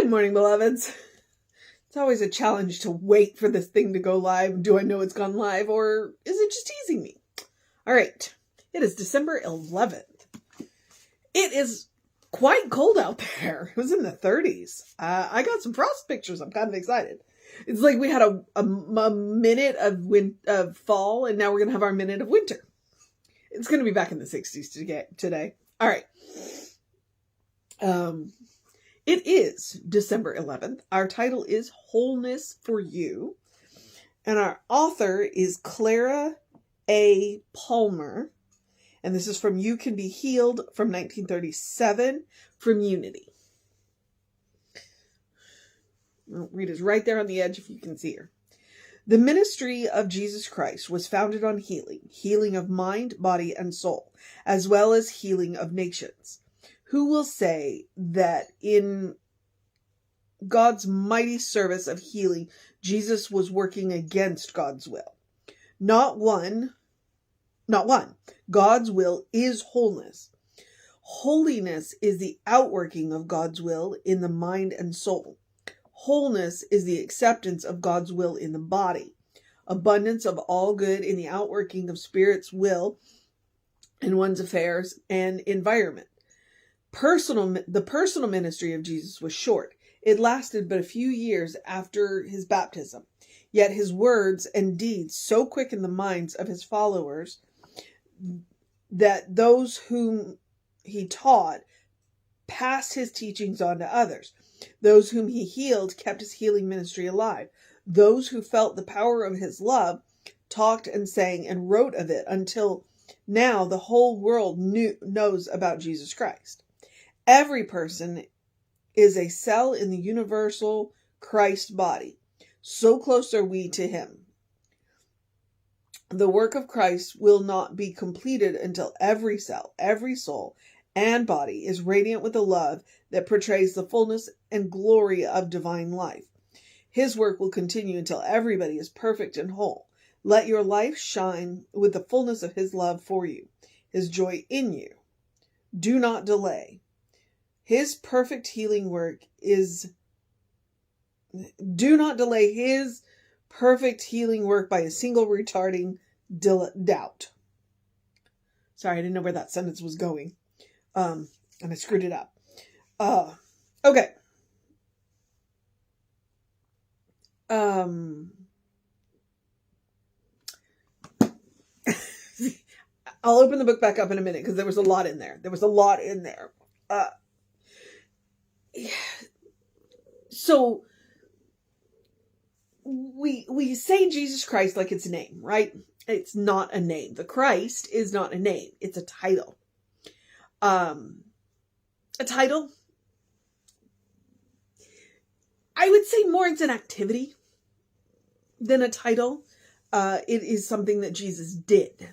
Good morning, beloveds. It's always a challenge to wait for this thing to go live. Do I know it's gone live, or is it just teasing me? All right. It is December 11th. It is quite cold out there. It was in the 30s. I got some frost pictures. I'm kind of excited. It's like we had a minute of fall, and now we're going to have our minute of winter. It's going to be back in the 60s today. All right. It is December 11th. Our title is Wholeness for You. And our author is Clara A. Palmer. And this is from You Can Be Healed from 1937 from Unity. I'll read it right there on the edge if you can see her. The ministry of Jesus Christ was founded on healing of mind, body, and soul, as well as healing of nations. Who will say that in God's mighty service of healing, Jesus was working against God's will? Not one. God's will is wholeness. Holiness is the outworking of God's will in the mind and soul. Wholeness is the acceptance of God's will in the body. Abundance of all good in the outworking of Spirit's will in one's affairs and environment. The personal ministry of Jesus was short. It lasted but a few years after his baptism. Yet his words and deeds so quickened the minds of his followers that those whom he taught passed his teachings on to others. Those whom he healed kept his healing ministry alive. Those who felt the power of his love talked and sang and wrote of it until now the whole world knows about Jesus Christ. Every person is a cell in the universal Christ body. So close are we to him. The work of Christ will not be completed until every cell, every soul, and body is radiant with the love that portrays the fullness and glory of divine life. His work will continue until everybody is perfect and whole. Let your life shine with the fullness of his love for you, his joy in you. Do not delay. His perfect healing work do not delay his perfect healing work by a single retarding doubt. Sorry, I didn't know where that sentence was going. And I screwed it up. Okay. I'll open the book back up in a minute because there was a lot in there. So we say Jesus Christ like it's a name, right? It's not a name. The Christ is not a name. It's a title. A title? I would say more it's an activity than a title. It is something that Jesus did.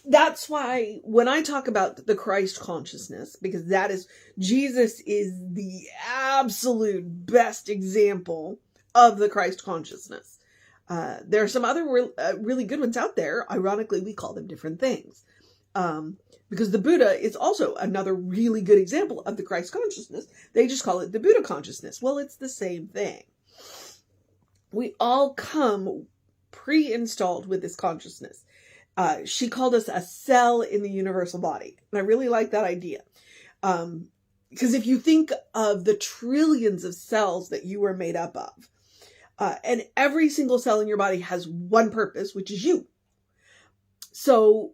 That's why when I talk about the Christ consciousness, because Jesus is the absolute best example of the Christ consciousness. There are some other really good ones out there. Ironically, we call them different things. Because the Buddha is also another really good example of the Christ consciousness. They just call it the Buddha consciousness. Well, it's the same thing. We all come pre-installed with this consciousness. She called us a cell in the universal body. And I really like that idea. Because if you think of the trillions of cells that you were made up of, and every single cell in your body has one purpose, which is you. So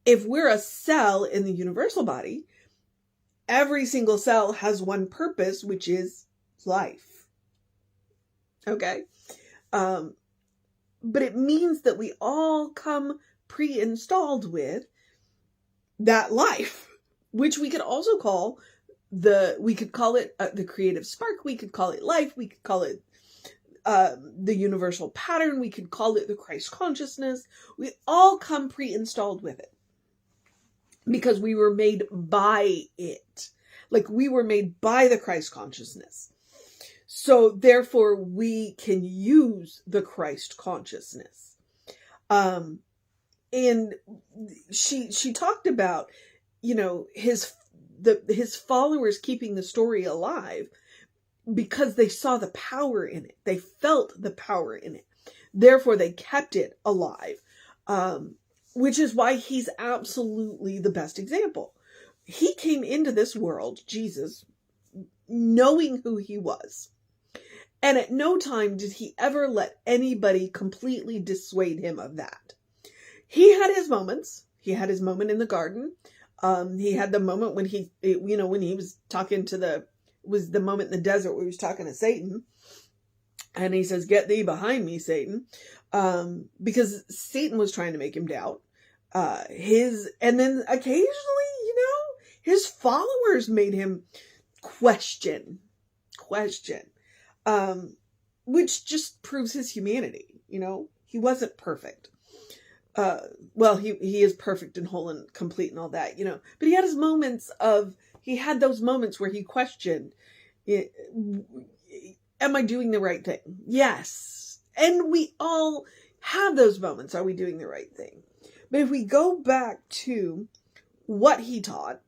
if we're a cell in the universal body, every single cell has one purpose, which is life. Okay? But it means that we all come pre-installed with that life, which we could also call we could call it the creative spark. We could call it life. We could call it the universal pattern. We could call it the Christ consciousness. We all come pre-installed with it because we were made by it. Like we were made by the Christ consciousness. So therefore we can use the Christ consciousness. And she talked about, his followers keeping the story alive because they saw the power in it. They felt the power in it. Therefore, they kept it alive, which is why he's absolutely the best example. He came into this world, Jesus, knowing who he was. And at no time did he ever let anybody completely dissuade him of that. He had his moments. He had his moment in the garden. He had the moment when when he was talking to was the moment in the desert where he was talking to Satan. And he says, "Get thee behind me, Satan." Because Satan was trying to make him doubt. And then occasionally, his followers made him question, which just proves his humanity. He wasn't perfect. Well, he is perfect and whole and complete and all that, but he had his moments he had those moments where he questioned, am I doing the right thing? Yes. And we all have those moments. Are we doing the right thing? But if we go back to what he taught,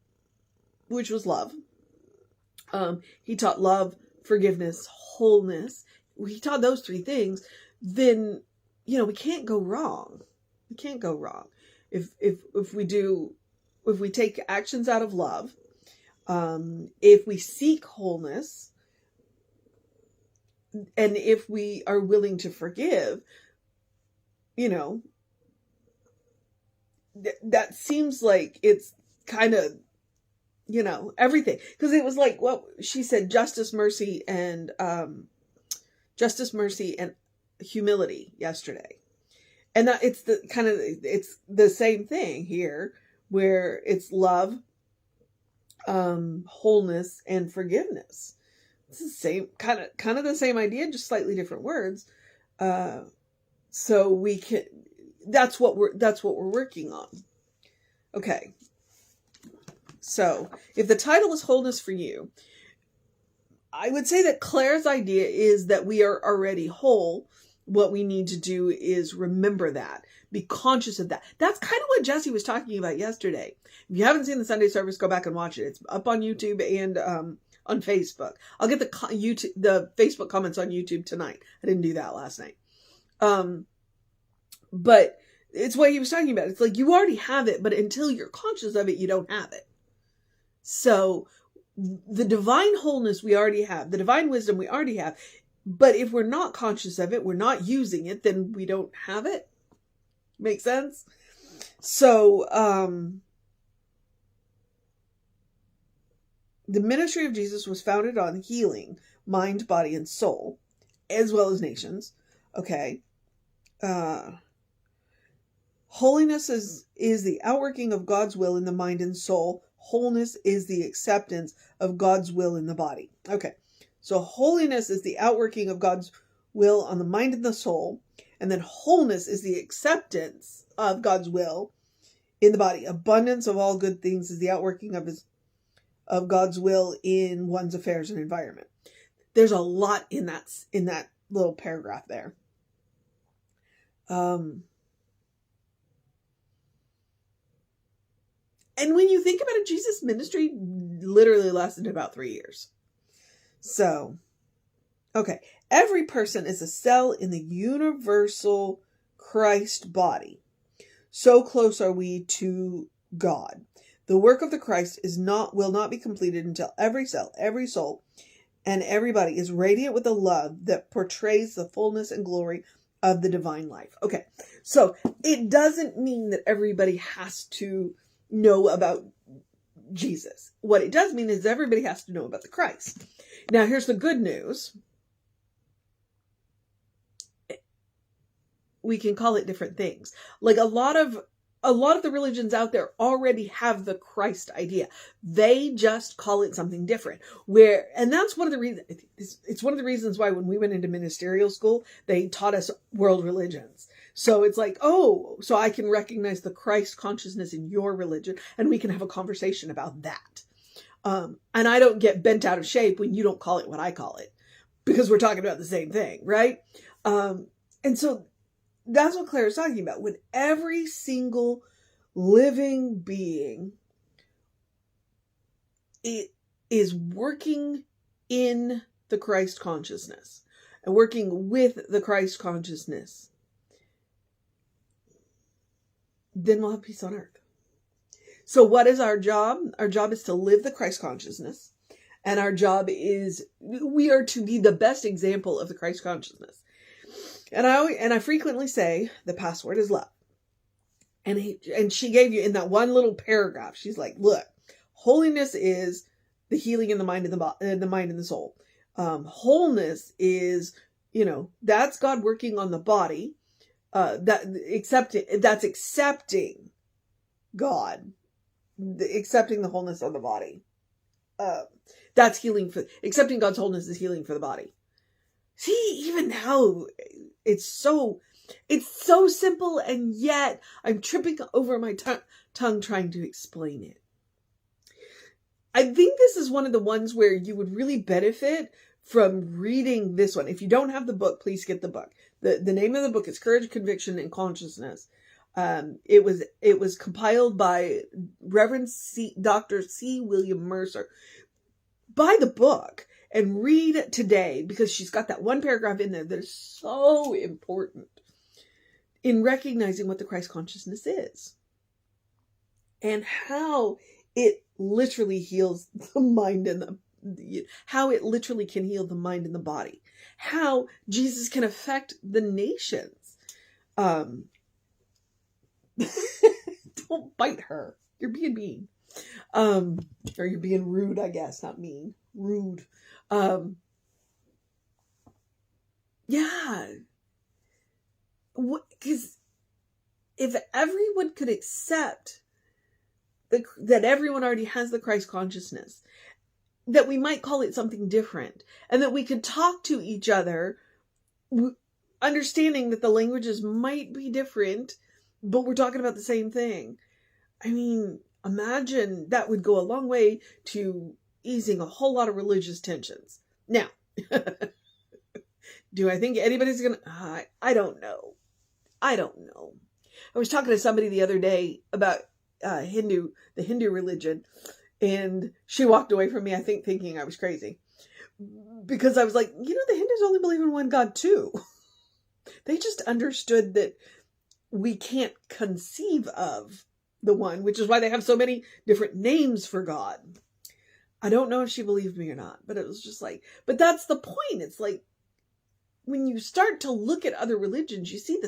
which was love, he taught love, forgiveness, wholeness. He taught those three things. Then, we can't go wrong. We can't go wrong. If we take actions out of love, if we seek wholeness, and if we are willing to forgive, that seems like it's kind of, everything. Because it was like what she said, justice, mercy, and humility yesterday. And that it's the same thing here, where it's love, wholeness, and forgiveness. It's the same kind of the same idea, just slightly different words. So we can. That's what we're working on. Okay. So if the title is Wholeness for You, I would say that Clara's idea is that we are already whole. What we need to do is remember that. Be conscious of that. That's kind of what Jesse was talking about yesterday. If you haven't seen the Sunday service, go back and watch it. It's up on YouTube and on Facebook. I'll get the Facebook comments on YouTube tonight. I didn't do that last night. But it's what he was talking about. It's like you already have it, but until you're conscious of it, you don't have it. So the divine wholeness we already have, the divine wisdom we already have. But if we're not conscious of it, we're not using it, then we don't have it. Make sense? So, the ministry of Jesus was founded on healing mind, body, and soul, as well as nations. Okay. Holiness is the outworking of God's will in the mind and soul. Wholeness is the acceptance of God's will in the body. Okay. So holiness is the outworking of God's will on the mind and the soul. And then wholeness is the acceptance of God's will in the body. Abundance of all good things is the outworking of God's will in one's affairs and environment. There's a lot in that little paragraph there. And when you think about it, Jesus' ministry literally lasted about 3 years. So, okay. Every person is a cell in the universal Christ body. So close are we to God. The work of the Christ will not be completed until every cell, every soul, and everybody is radiant with a love that portrays the fullness and glory of the divine life. Okay. So it doesn't mean that everybody has to know about Jesus. What it does mean is everybody has to know about the Christ. Now, here's the good news. We can call it different things. Like a lot of the religions out there already have the Christ idea. They just call it something different. And that's one of the reasons. It's one of the reasons why when we went into ministerial school, they taught us world religions. So it's like, oh, so I can recognize the Christ consciousness in your religion, and we can have a conversation about that. And I don't get bent out of shape when you don't call it what I call it, because we're talking about the same thing, right? And so that's what Clara's talking about. When every single living being it is working in the Christ consciousness and working with the Christ consciousness, then we'll have peace on earth. So what is our job? Our job is to live the Christ consciousness. And our job is, we are to be the best example of the Christ consciousness. And I frequently say, the password is love. And she gave you in that one little paragraph, she's like, look, holiness is the healing in the mind and the mind and the soul. Wholeness is, that's God working on the body. That's accepting God, accepting the wholeness of the body. That's healing accepting God's wholeness is healing for the body. See, even now, it's so simple, and yet I'm tripping over my tongue trying to explain it. I think this is one of the ones where you would really benefit from reading this one. If you don't have the book, please get the book. The name of the book is Courage, Conviction, and Consciousness. It was compiled by Reverend Dr. C. William Mercer. Buy the book and read today, because she's got that one paragraph in there that is so important in recognizing what the Christ consciousness is and how it literally heals the mind and how it literally can heal the mind and the body, how Jesus can affect the nations. Don't bite her. You're being mean. Or you're being rude, I guess, not mean. Rude. Yeah. Because if everyone could accept that everyone already has the Christ consciousness, that we might call it something different, and that we could talk to each other, understanding that the languages might be different, but we're talking about the same thing. I mean, imagine that would go a long way to easing a whole lot of religious tensions. Now, do I think anybody's going to... I don't know. I was talking to somebody the other day about the Hindu religion, and she walked away from me, I think, thinking I was crazy. Because I was like, the Hindus only believe in one God too. They just understood that we can't conceive of the one, which is why they have so many different names for God. I don't know if she believed me or not, but it was just like, but that's the point. It's like, when you start to look at other religions, you see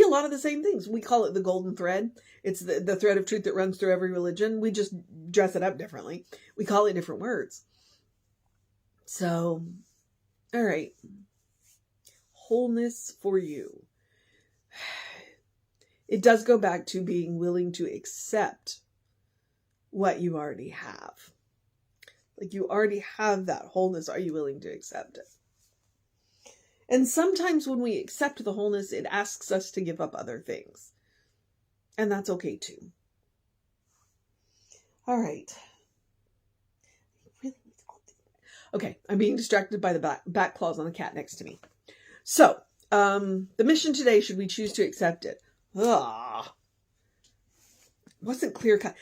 a lot of the same things. We call it the golden thread. It's the thread of truth that runs through every religion. We just dress it up differently. We call it different words. So, all right. Wholeness for you. It does go back to being willing to accept what you already have. Like, you already have that wholeness. Are you willing to accept it? And sometimes when we accept the wholeness, it asks us to give up other things. And that's okay too. All right. Okay, I'm being distracted by the back claws on the cat next to me. So, the mission today, should we choose to accept it? Wasn't clear cut.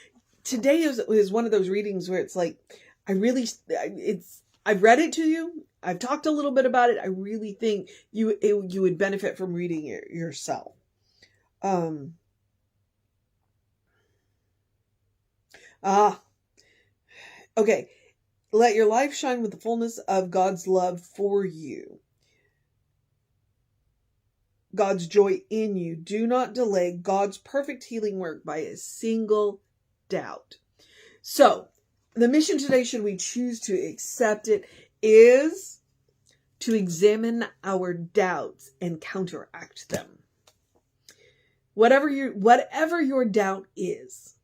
Today is one of those readings where it's like, I've read it to you. I've talked a little bit about it. I really think you would benefit from reading it yourself. Okay. Let your life shine with the fullness of God's love for you. God's joy in you. Do not delay God's perfect healing work by a single doubt. So, the mission today, should we choose to accept it, is to examine our doubts and counteract them. Whatever your doubt is,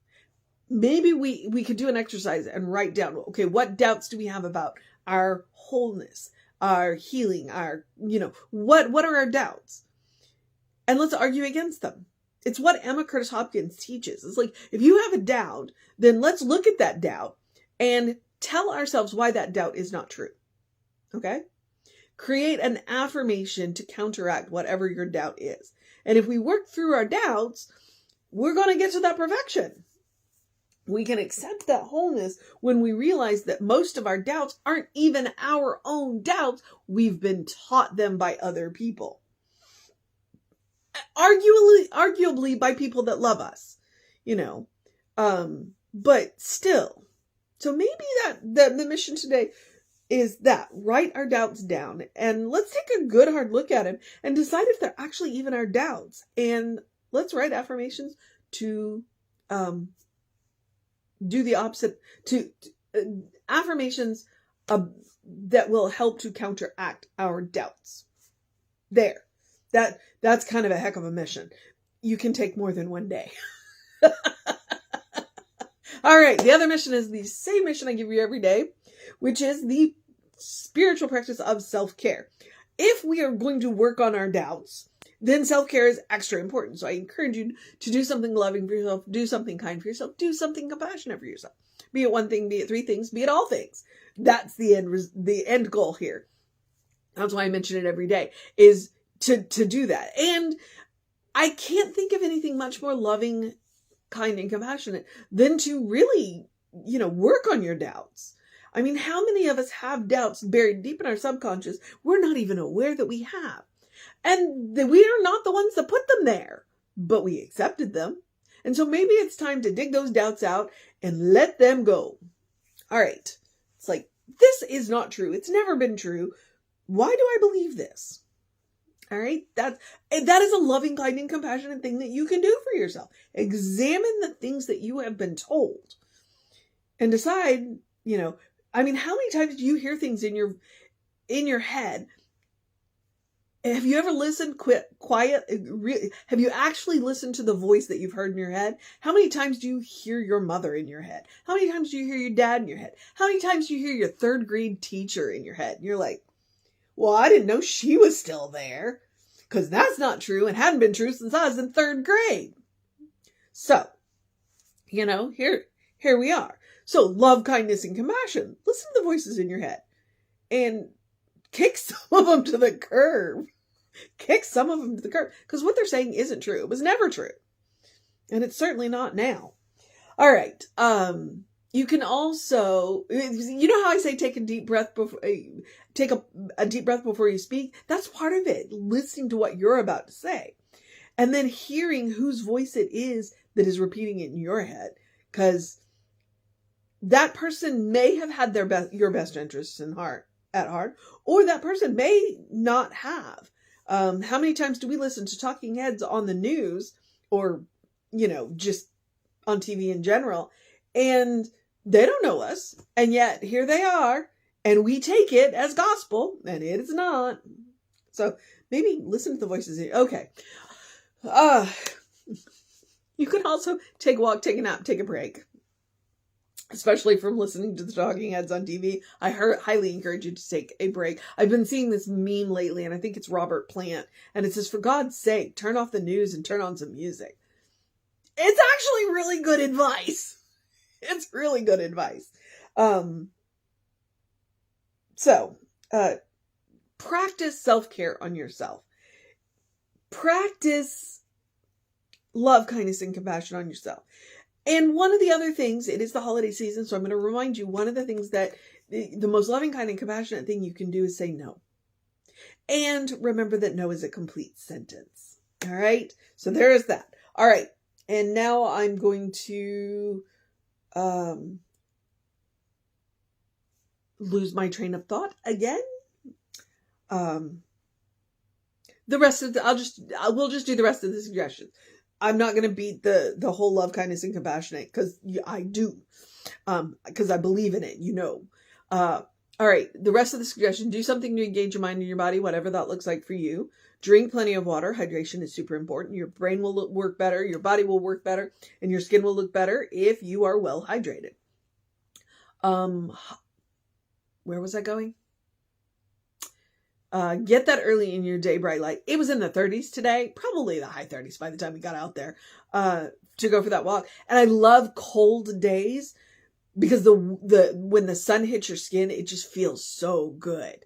maybe we could do an exercise and write down, okay, what doubts do we have about our wholeness, our healing, what are our doubts? And let's argue against them. It's what Emma Curtis Hopkins teaches. It's like, if you have a doubt, then let's look at that doubt and tell ourselves why that doubt is not true. Okay? Create an affirmation to counteract whatever your doubt is. And if we work through our doubts, we're going to get to that perfection. We can accept that wholeness when we realize that most of our doubts aren't even our own doubts. We've been taught them by other people. Arguably by people that love us, but still. So maybe the mission today is that write our doubts down and let's take a good hard look at them and decide if they're actually even our doubts. And let's write affirmations to do the opposite, to affirmations that will help to counteract our doubts. There. That's kind of a heck of a mission. You can take more than one day. All right. The other mission is the same mission I give you every day, which is the spiritual practice of self-care. If we are going to work on our doubts, then self-care is extra important. So I encourage you to do something loving for yourself, do something kind for yourself, do something compassionate for yourself. Be it one thing, be it three things, be it all things. That's the end goal here. That's why I mention it every day, is to do that. And I can't think of anything much more loving, kind, and compassionate than to really, work on your doubts. I mean, how many of us have doubts buried deep in our subconscious we're not even aware that we have? And we are not the ones that put them there, but we accepted them. And so maybe it's time to dig those doubts out and let them go. All right. It's like, this is not true. It's never been true. Why do I believe this? All right. That is a loving, kind, and compassionate thing that you can do for yourself. Examine the things that you have been told and decide, how many times do you hear things in your head? Have you ever listened quiet? Have you actually listened to the voice that you've heard in your head? How many times do you hear your mother in your head? How many times do you hear your dad in your head? How many times do you hear your third grade teacher in your head? And you're like, well, I didn't know she was still there, because that's not true and hadn't been true since I was in third grade. So, here we are. So love, kindness, and compassion. Listen to the voices in your head and kick some of them to the curb. Kick some of them to the curb, because what they're saying isn't true. It was never true. And it's certainly not now. All right. You can also, how I say take a deep breath before a deep breath before you speak? That's part of it. Listening to what you're about to say. And then hearing whose voice it is that is repeating it in your head. Because that person may have had your best interests at heart, or that person may not have. How many times do we listen to talking heads on the news or, just on TV in general, and they don't know us, and yet here they are, and we take it as gospel, and it is not. So maybe listen to the voices. Okay. You can also take a walk, take a nap, take a break. Especially from listening to the talking heads on TV. I highly encourage you to take a break. I've been seeing this meme lately, and I think it's Robert Plant. And it says, for God's sake, turn off the news and turn on some music. It's actually really good advice. It's really good advice. So, practice self-care on yourself. Practice love, kindness, and compassion on yourself. And one of the other things, it is the holiday season, so I'm going to remind you, one of the things that the most loving, kind, and compassionate thing you can do is say no. And remember that no is a complete sentence. All right? So there is that. All right. And now I'm going to lose my train of thought again. We'll just do the rest of the suggestions. I'm not going to beat the whole love, kindness, and compassionate, because I do. Because I believe in it, All right. The rest of the suggestion: do something to engage your mind and your body, whatever that looks like for you. Drink plenty of water. Hydration is super important. Your brain will work better. Your body will work better. And your skin will look better if you are well hydrated. Where was I going? Get that early in your day bright light. It was in the 30s today, probably the high 30s by the time we got out there, to go for that walk. And I love cold days because when the sun hits your skin, it just feels so good.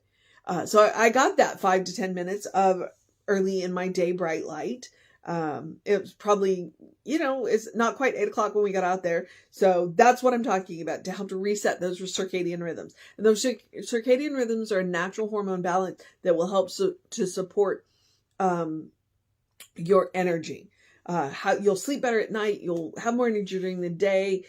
So I got that 5 to 10 minutes of early in my day bright light. It was probably, it's not quite 8 o'clock when we got out there. So that's what I'm talking about, to help to reset those circadian rhythms. And those circadian rhythms are a natural hormone balance that will help to support your energy. How you'll sleep better at night. You'll have more energy during the day.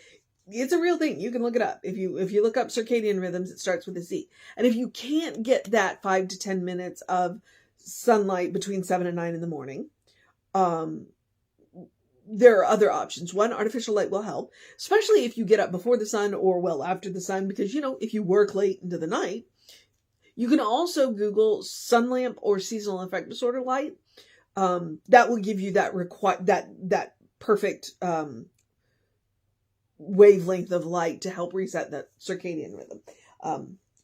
It's a real thing. You can look it up. If you look up circadian rhythms, it starts with a C. And if you can't get that 5 to 10 minutes of sunlight between 7 and 9 in the morning, there are other options. One, artificial light will help, especially if you get up before the sun or well after the sun, because, if you work late into the night. You can also Google sun lamp or seasonal affect disorder light. That will give you that perfect, wavelength of light to help reset that circadian rhythm.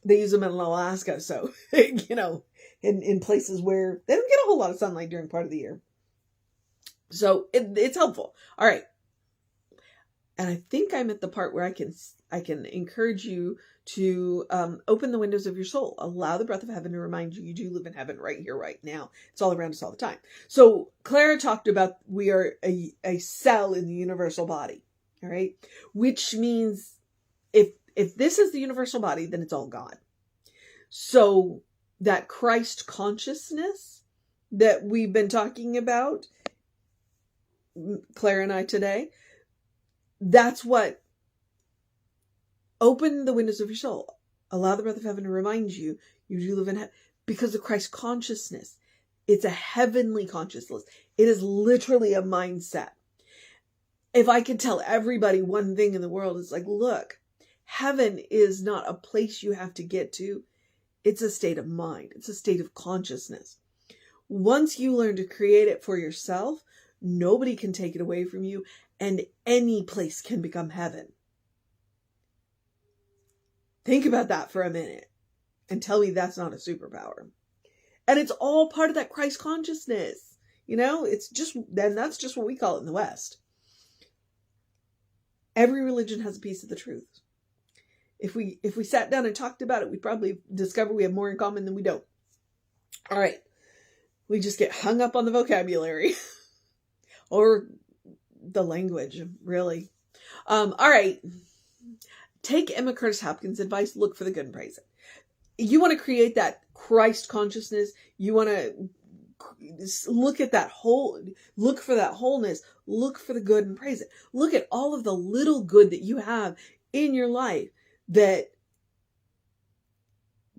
They use them in Alaska, so in places where they don't get a whole lot of sunlight during part of the year, so it's helpful. All right, and I think I'm at the part where I can encourage you to open the windows of your soul. Allow the breath of heaven to remind you do live in heaven right here, right now. It's all around us all the time. So Clara talked about we are a cell in the universal body. All right. Which means if this is the universal body, then it's all God. So that Christ consciousness that we've been talking about, Clara and I today, that's what open the windows of your soul. Allow the breath of heaven to remind you do live in heaven, because of Christ consciousness. It's a heavenly consciousness. It is literally a mindset. If I could tell everybody one thing in the world, it's like, look, heaven is not a place you have to get to. It's a state of mind. It's a state of consciousness. Once you learn to create it for yourself, nobody can take it away from you, and any place can become heaven. Think about that for a minute and tell me that's not a superpower. And it's all part of that Christ consciousness. That's just what we call it in the West. Every religion has a piece of the truth. If we sat down and talked about it, we'd probably discover we have more in common than we don't. All right. We just get hung up on the vocabulary or the language, really. All right. Take Emma Curtis Hopkins' advice. Look for the good and praise it. You want to create that Christ consciousness. You want to look at that look for that wholeness. Look for the good and praise it. Look at all of the little good that you have in your life that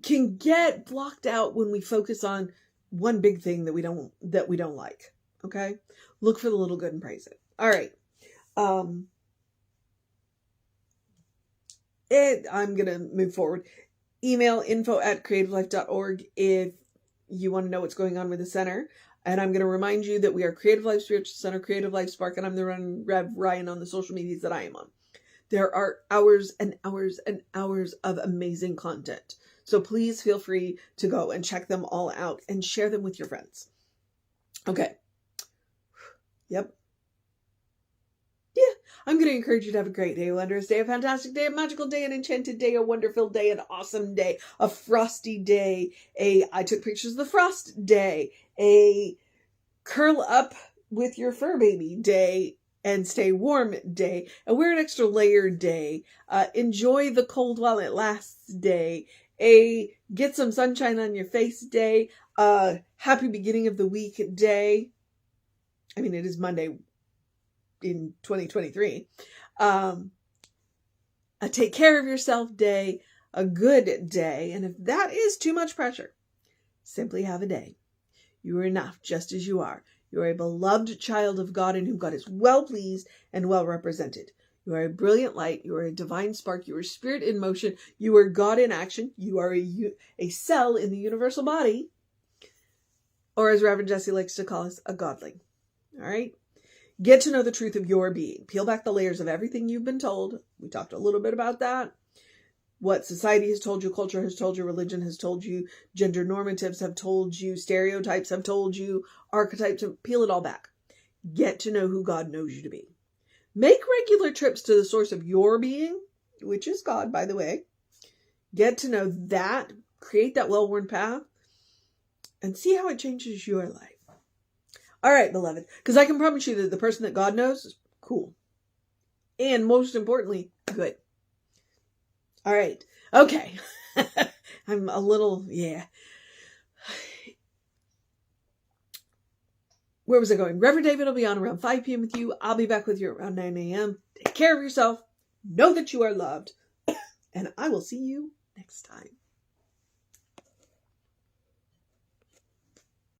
can get blocked out when we focus on one big thing that we don't like. Okay? Look for the little good and praise it. All right. I'm going to move forward. Email info@creativelife.org if you want to know what's going on with the center. And I'm going to remind you that we are Creative Life Spiritual Center, Creative Life Spark, and I'm the Rev Ryan on the social medias that I am on. There are hours and hours and hours of amazing content. So please feel free to go and check them all out and share them with your friends. Okay. Yep. Yeah. I'm going to encourage you to have a great day, a wondrous day, a fantastic day, a magical day, an enchanted day, a wonderful day, an awesome day, a frosty day, I took pictures of the frost day, a curl up with your fur baby day, and stay warm day, and wear an extra layer day, enjoy the cold while it lasts day, get some sunshine on your face day, happy beginning of the week day. I mean, it is Monday in 2023. A take care of yourself day, a good day. And if that is too much pressure, simply have a day. You are enough just as you are. You are a beloved child of God in whom God is well pleased and well represented. You are a brilliant light. You are a divine spark. You are spirit in motion. You are God in action. You are a cell in the universal body. Or as Reverend Jesse likes to call us, a godling. All right? Get to know the truth of your being. Peel back the layers of everything you've been told. We talked a little bit about that. What society has told you, culture has told you, religion has told you, gender normatives have told you, stereotypes have told you, archetypes, peel it all back. Get to know who God knows you to be. Make regular trips to the source of your being, which is God, by the way. Get to know that, create that well-worn path, and see how it changes your life. All right, beloved. Because I can promise you that the person that God knows is cool. And most importantly, good. All right. Okay. I'm a little, yeah. Where was I going? Reverend David will be on around 5 p.m. with you. I'll be back with you around 9 a.m. Take care of yourself. Know that you are loved. And I will see you next time.